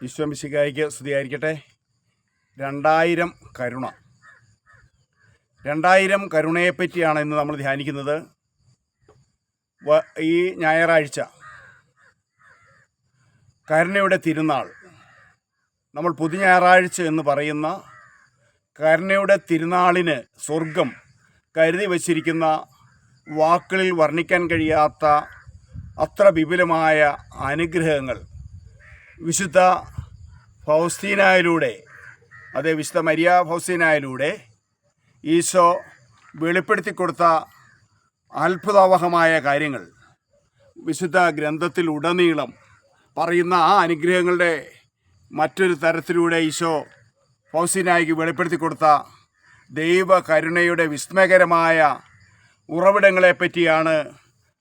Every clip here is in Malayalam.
ഈശോ മിശിഹായ്ക്ക് സ്തുതിയായിരിക്കട്ടെ. 2000 കരുണ. 2000 കരുണയെപ്പറ്റിയാണ് ഇന്ന് നമ്മൾ ധ്യാനിക്കുന്നത്. ഈ ഞായറാഴ്ച കരുണയുടെ തിരുനാൾ, നമ്മൾ പുതു ഞായറാഴ്ച എന്ന് പറയുന്ന കരുണയുടെ തിരുനാളിന് സ്വർഗം കരുതി വച്ചിരിക്കുന്ന വാക്കുകളിൽ വർണ്ണിക്കാൻ കഴിയാത്ത അത്ര വിപുലമായ അനുഗ്രഹങ്ങൾ വിശുദ്ധ ഫൗസ്റ്റീനായിലൂടെ, വിശുദ്ധ മരിയ ഫൗസ്റ്റീനായിലൂടെ ഈശോ വെളിപ്പെടുത്തി കൊടുത്ത അത്ഭുതാവഹമായ കാര്യങ്ങൾ വിശുദ്ധ ഗ്രന്ഥത്തിലുടനീളം പറയുന്ന ആ അനുഗ്രഹങ്ങളുടെ മറ്റൊരു തരത്തിലൂടെ ഈശോ ഫൗസ്റ്റീനായിക്ക് വെളിപ്പെടുത്തി കൊടുത്ത ദൈവ കരുണയുടെ വിസ്മയകരമായ ഉറവിടങ്ങളെപ്പറ്റിയാണ്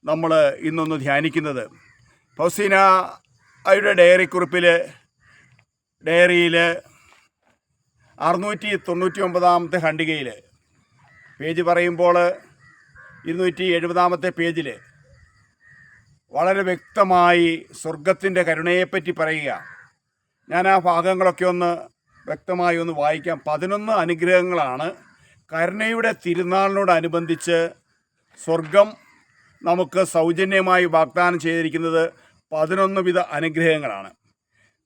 നമ്മൾ ഇന്നൊന്ന് ധ്യാനിക്കുന്നത്. ഫൗസ്റ്റീനായുടെ ഡയറിയിൽ 699 ഖണ്ഡികയിൽ പേജ് പറയുമ്പോൾ 270 പേജിൽ വളരെ വ്യക്തമായി സ്വർഗത്തിൻ്റെ കരുണയെപ്പറ്റി പറയുക. ഞാൻ ആ ഭാഗങ്ങളൊക്കെ ഒന്ന് വ്യക്തമായി ഒന്ന് വായിക്കാം. 11 അനുഗ്രഹങ്ങളാണ് കരുണയുടെ തിരുനാളിനോടനുബന്ധിച്ച് സ്വർഗം നമുക്ക് സൗജന്യമായി വാഗ്ദാനം ചെയ്തിരിക്കുന്നത്. 11 വിധ അനുഗ്രഹങ്ങളാണ്.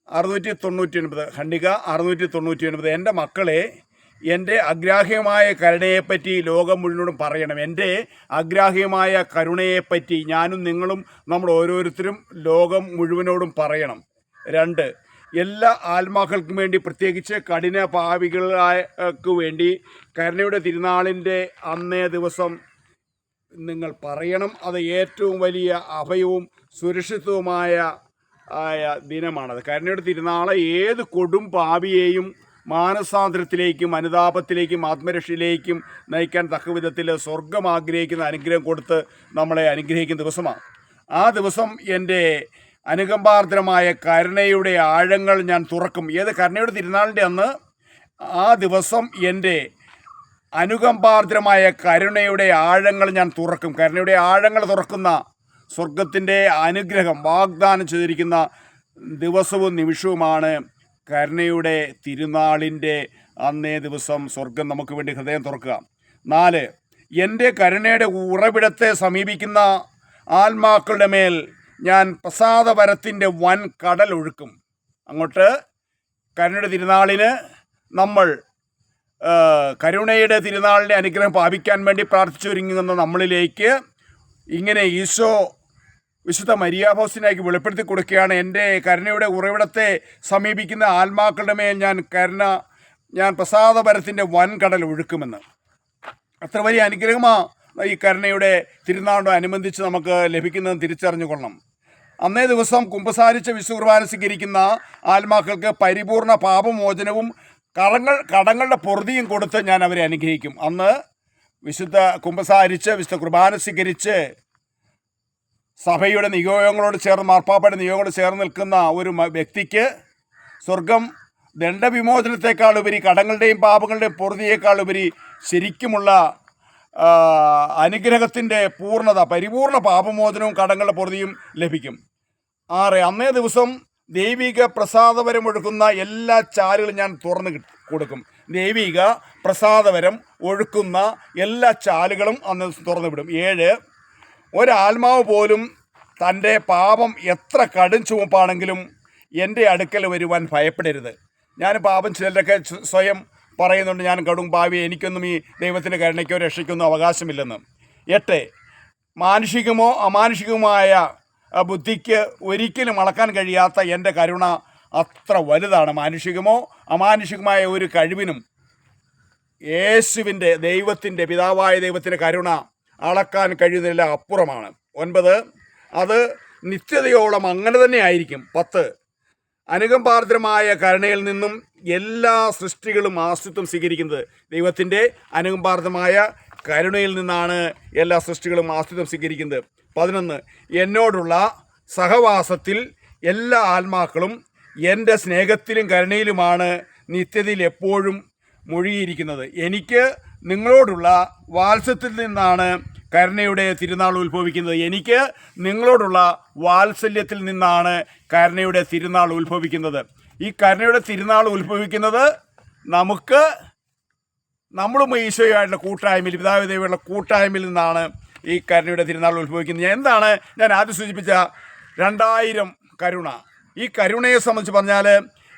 699 ഖണ്ഡിക 699. എൻ്റെ മക്കളെ, എൻ്റെ അഗ്രാഹ്യമായ കരുണയെപ്പറ്റി ലോകം മുഴുവനും പറയണം. എൻ്റെ അഗ്രാഹ്യമായ കരുണയെപ്പറ്റി ഞാനും നിങ്ങളും നമ്മൾ ഓരോരുത്തരും ലോകം മുഴുവനോടും പറയണം. 2, എല്ലാ ആത്മാക്കൾക്കും വേണ്ടി, പ്രത്യേകിച്ച് കഠിന പാപികൾക്ക് വേണ്ടി കരുണയുടെ തിരുനാളിൻ്റെ അന്നേ ദിവസം നിങ്ങൾ പറയണം. അത് ഏറ്റവും വലിയ അഭയവും സുരക്ഷിതവുമായ ദിനമാണത്. കരുണയുടെ തിരുനാളെ ഏത് കൊടും പാപിയെയും മാനസാന്തരത്തിലേക്കും അനുതാപത്തിലേക്കും ആത്മരക്ഷയിലേക്കും നയിക്കാൻ തക്ക വിധത്തിൽ സ്വർഗം ആഗ്രഹിക്കുന്ന അനുഗ്രഹം കൊടുത്ത് നമ്മളെ അനുഗ്രഹിക്കുന്ന ദിവസമാണ്. ആ ദിവസം എൻ്റെ അനുകമ്പാർദ്രമായ കരുണയുടെ ആഴങ്ങൾ ഞാൻ തുറക്കും. ഏത് കരുണയുടെ തിരുനാളിൻ്റെ അന്ന് ആ ദിവസം എൻ്റെ അനുകമ്പാർദ്രമായ കരുണയുടെ ആഴങ്ങൾ ഞാൻ തുറക്കും. കരുണയുടെ ആഴങ്ങൾ തുറക്കുന്ന സ്വർഗത്തിൻ്റെ അനുഗ്രഹം വാഗ്ദാനം ചെയ്തിരിക്കുന്ന ദിവസവും നിമിഷവുമാണ് കരുണയുടെ തിരുനാളിൻ്റെ അന്നേ ദിവസം സ്വർഗം നമുക്ക് വേണ്ടി ഹൃദയം തുറക്കുക. 4, എൻ്റെ കരുണയുടെ ഉറവിടത്തെ സമീപിക്കുന്ന ആത്മാക്കളുടെ മേൽ ഞാൻ പ്രസാദവരത്തിൻ്റെ വൻ കടൽ ഒഴുക്കും. അങ്ങോട്ട് കരുണയുടെ തിരുനാളിന് നമ്മൾ കരുണയുടെ തിരുനാളിൻ്റെ അനുഗ്രഹം പ്രാപിക്കാൻ വേണ്ടി പ്രാർത്ഥിച്ചൊരുങ്ങുന്ന നമ്മളിലേക്ക് ഇങ്ങനെ ഈശോ വിശുദ്ധ മരിയ ഫൗസ്റ്റീനായിക്ക് വെളിപ്പെടുത്തി കൊടുക്കുകയാണ്. എൻ്റെ കരുണയുടെ ഉറവിടത്തെ സമീപിക്കുന്ന ആത്മാക്കളുടെ മേൽ ഞാൻ പ്രസാദപരത്തിൻ്റെ വൻകടൽ ഒഴുക്കുമെന്ന്. അത്ര വലിയ അനുഗ്രഹമാണ് ഈ കരുണയുടെ തിരുനാളിനോടനുബന്ധിച്ച് നമുക്ക് ലഭിക്കുന്നതെന്ന് തിരിച്ചറിഞ്ഞുകൊള്ളണം. അന്നേ ദിവസം കുമ്പസാരിച്ച വിശുദ്ധ കുർബാന സ്വീകരിക്കുന്ന ആത്മാക്കൾക്ക് പരിപൂർണ പാപമോചനവും കടങ്ങളുടെ പൊറുതിയും കൊടുത്ത് ഞാൻ അവരെ അനുഗ്രഹിക്കും. അന്ന് വിശുദ്ധ കുമ്പസാരിച്ച് വിശുദ്ധ കുർബാന സ്വീകരിച്ച് സഭയുടെ നിയോഗങ്ങളോട് ചേർന്ന്, മാർപ്പാപ്പയുടെ നിയോഗങ്ങളോട് ചേർന്ന് നിൽക്കുന്ന ഒരു വ്യക്തിക്ക് സ്വർഗം ദണ്ഡവിമോചനത്തെക്കാളുപരി, കടങ്ങളുടെയും പാപങ്ങളുടെയും പൊറുതിയേക്കാളുപരി ശരിക്കുമുള്ള അനുഗ്രഹത്തിൻ്റെ പൂർണ്ണത, പരിപൂർണ പാപമോചനവും കടങ്ങളുടെ പൊറുതിയും ലഭിക്കും. 6, അന്നേ ദിവസം ദൈവിക പ്രസാദവരം ഒഴുക്കുന്ന എല്ലാ ചാലുകളും ഞാൻ തുറന്ന് കൊടുക്കും. ദൈവിക പ്രസാദവരം ഒഴുക്കുന്ന എല്ലാ ചാലുകളും അന്ന് തുറന്നു വിടും. 7, ഒരാത്മാവ് പോലും തൻ്റെ പാപം എത്ര കടും ചുമപ്പാണെങ്കിലും എൻ്റെ അടുക്കൽ വരുവാൻ ഭയപ്പെടരുത്. ഞാൻ പാപം ചിലരൊക്കെ സ്വയം പറയുന്നുണ്ട്, ഞാൻ കടും പാപി, എനിക്കൊന്നും ഈ ദൈവത്തിൻ്റെ കരുണയ്ക്കോ രക്ഷയ്ക്കൊന്നും അവകാശമില്ലെന്ന്. 8, മാനുഷികമോ അമാനുഷികവുമായ ബുദ്ധിക്ക് ഒരിക്കലും അളക്കാൻ കഴിയാത്ത എൻ്റെ കരുണ അത്ര വലുതാണ്. മാനുഷികമോ അമാനുഷികമായ ഒരു കഴിവിനും യേശുവിൻ്റെ, ദൈവത്തിൻ്റെ, പിതാവായ ദൈവത്തിൻ്റെ കരുണ അളക്കാൻ കഴിയുന്നില്ല, അപ്പുറമാണ്. 9, അത് നിത്യതയോളം അങ്ങനെ തന്നെ ആയിരിക്കും. 10, അനുകമ്പാർദ്രമായ കരുണയിൽ നിന്നും എല്ലാ സൃഷ്ടികളും ആശ്രിത്വം സ്വീകരിക്കുന്നത്. ദൈവത്തിൻ്റെ അനുകമ്പാർദ്രമായ കരുണയിൽ നിന്നാണ് എല്ലാ സൃഷ്ടികളും ആശ്രിത്വം സ്വീകരിക്കുന്നത്. 11, എന്നോടുള്ള സഹവാസത്തിൽ എല്ലാ ആത്മാക്കളും എൻ്റെ സ്നേഹത്തിലും കരുണയിലുമാണ് നിത്യതയിൽ എപ്പോഴും മുഴുകിയിരിക്കുന്നത്. എനിക്ക് നിങ്ങളോടുള്ള വാത്സല്യത്തിൽ നിന്നാണ് കരുണയുടെ തിരുനാൾ ഉത്ഭവിക്കുന്നത്. എനിക്ക് നിങ്ങളോടുള്ള വാത്സല്യത്തിൽ നിന്നാണ് കരുണയുടെ തിരുനാൾ ഉത്ഭവിക്കുന്നത്. ഈ കരുണയുടെ തിരുനാൾ ഉത്ഭവിക്കുന്നത് നമ്മളും ഈശോയുമായിട്ടുള്ള കൂട്ടായ്മയിൽ, പിതാവ് ദൈവമുള്ള കൂട്ടായ്മയിൽ നിന്നാണ് ഈ കരുണയുടെ തിരുനാൾ ഉത്ഭവിക്കുന്നത്. എന്താണ് ഞാൻ ആദ്യം സൂചിപ്പിച്ച 2000 കരുണ? ഈ കരുണയെ സംബന്ധിച്ച് പറഞ്ഞാൽ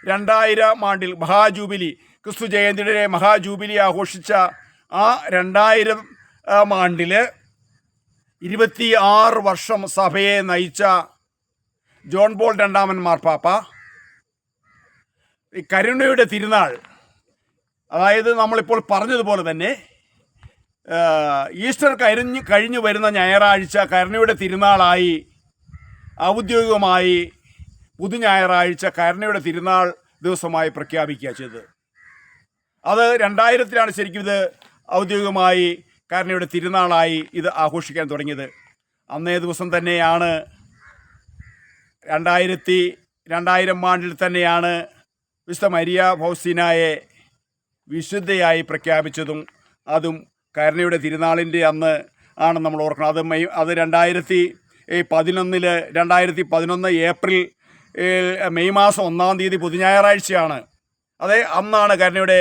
2000 ആണ്ടിൽ മഹാജൂബിലി, ക്രിസ്തു ജയന്തിയുടെ മഹാജൂബിലി ആഘോഷിച്ച ആ 2000 ആണ്ടിൽ 26 വർഷം സഭയെ നയിച്ച ജോൺ പോൾ രണ്ടാമൻ മാർപ്പാപ്പ ഈ കരുണയുടെ തിരുനാൾ, അതായത് നമ്മളിപ്പോൾ പറഞ്ഞതുപോലെ തന്നെ ഈസ്റ്റർ കഴിഞ്ഞു വരുന്ന ഞായറാഴ്ച കരുണയുടെ തിരുനാളായി ഔദ്യോഗികമായി പുതു ഞായറാഴ്ച കരുണയുടെ തിരുനാൾ ദിവസമായി പ്രഖ്യാപിക്കുക ചെയ്തത്. അത് 2000-ലാണ് ശരിക്കും ഇത് ഔദ്യോഗികമായി കരുണയുടെ തിരുനാളായി ഇത് ആഘോഷിക്കാൻ തുടങ്ങിയത്. അന്നേ ദിവസം തന്നെയാണ് 2000 ആണ്ടിൽ തന്നെയാണ് വിശുദ്ധ മരിയ ഫൗസ്റ്റീനായെ വിശുദ്ധയായി പ്രഖ്യാപിച്ചതും. അതും കരുണയുടെ തിരുനാളിൻ്റെ അന്ന് ആണ് നമ്മൾ ഓർക്കണം. അത് 2011 ഏപ്രിൽ മെയ് മാസം 1-ാം തീയതി പുതുഞായറാഴ്ചയാണ്. അന്നാണ് കരുണയുടെ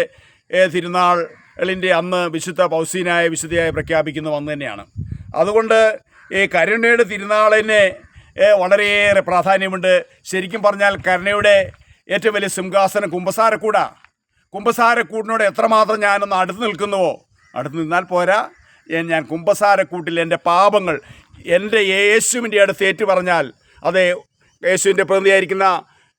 തിരുനാളിൻ്റെ അന്ന് വിശുദ്ധ ഫൗസ്റ്റീനായെ വിശുദ്ധയായി പ്രഖ്യാപിക്കുന്നത് അന്ന് തന്നെയാണ്. അതുകൊണ്ട് ഈ കരുണയുടെ തിരുനാളിന് വളരെയേറെ പ്രാധാന്യമുണ്ട്. ശരിക്കും പറഞ്ഞാൽ കരുണയുടെ ഏറ്റവും വലിയ സിംഹാസനം കുമ്പസാരക്കൂടിനോട് എത്രമാത്രം ഞാനൊന്ന് അടുത്ത് നിൽക്കുന്നുവോ, അടുത്ത് നിന്നാൽ പോരാ, ഞാൻ കുമ്പസാരക്കൂട്ടിൽ എൻ്റെ പാപങ്ങൾ എൻ്റെ യേശുവിൻ്റെ അടുത്ത് ഏറ്റു പറഞ്ഞാൽ, അതെ, യേശുവിൻ്റെ പ്രതിനിധിയായിരിക്കുന്ന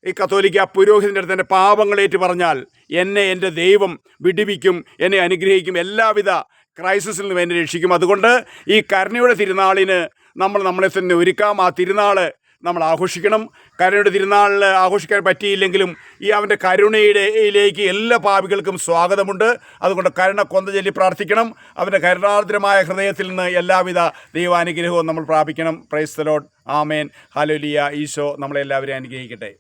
ഈ കത്തോലിക്ക പുരോഹിതൻ്റെ അടുത്ത് എൻ്റെ പാപങ്ങൾ ഏറ്റു പറഞ്ഞാൽ എന്നെ എൻ്റെ ദൈവം വിടുവിക്കും, എന്നെ അനുഗ്രഹിക്കും, എല്ലാവിധ ക്രൈസിസിൽ നിന്നും എന്നെ രക്ഷിക്കും. അതുകൊണ്ട് ഈ കരുണയുടെ തിരുനാളിന് നമ്മളെ തന്നെ ഒരുക്കാം. ആ തിരുനാൾ നമ്മൾ ആഘോഷിക്കണം. കരുണയുടെ തിരുനാളിൽ ആഘോഷിക്കാൻ പറ്റിയില്ലെങ്കിലും ഈ അവൻ്റെ കരുണയിലേക്ക് എല്ലാ പാപികൾക്കും സ്വാഗതമുണ്ട്. അതുകൊണ്ട് കരുണ കൊന്ത ചൊല്ലി പ്രാർത്ഥിക്കണം. അവൻ്റെ കരുണാർദ്രമായ ഹൃദയത്തിൽ നിന്ന് എല്ലാവിധ ദൈവാനുഗ്രഹവും നമ്മൾ പ്രാപിക്കണം. Praise the lord. ആമേൻ. ഹല്ലേലൂയ. ഈശോ നമ്മളെല്ലാവരെയും അനുഗ്രഹിക്കട്ടെ.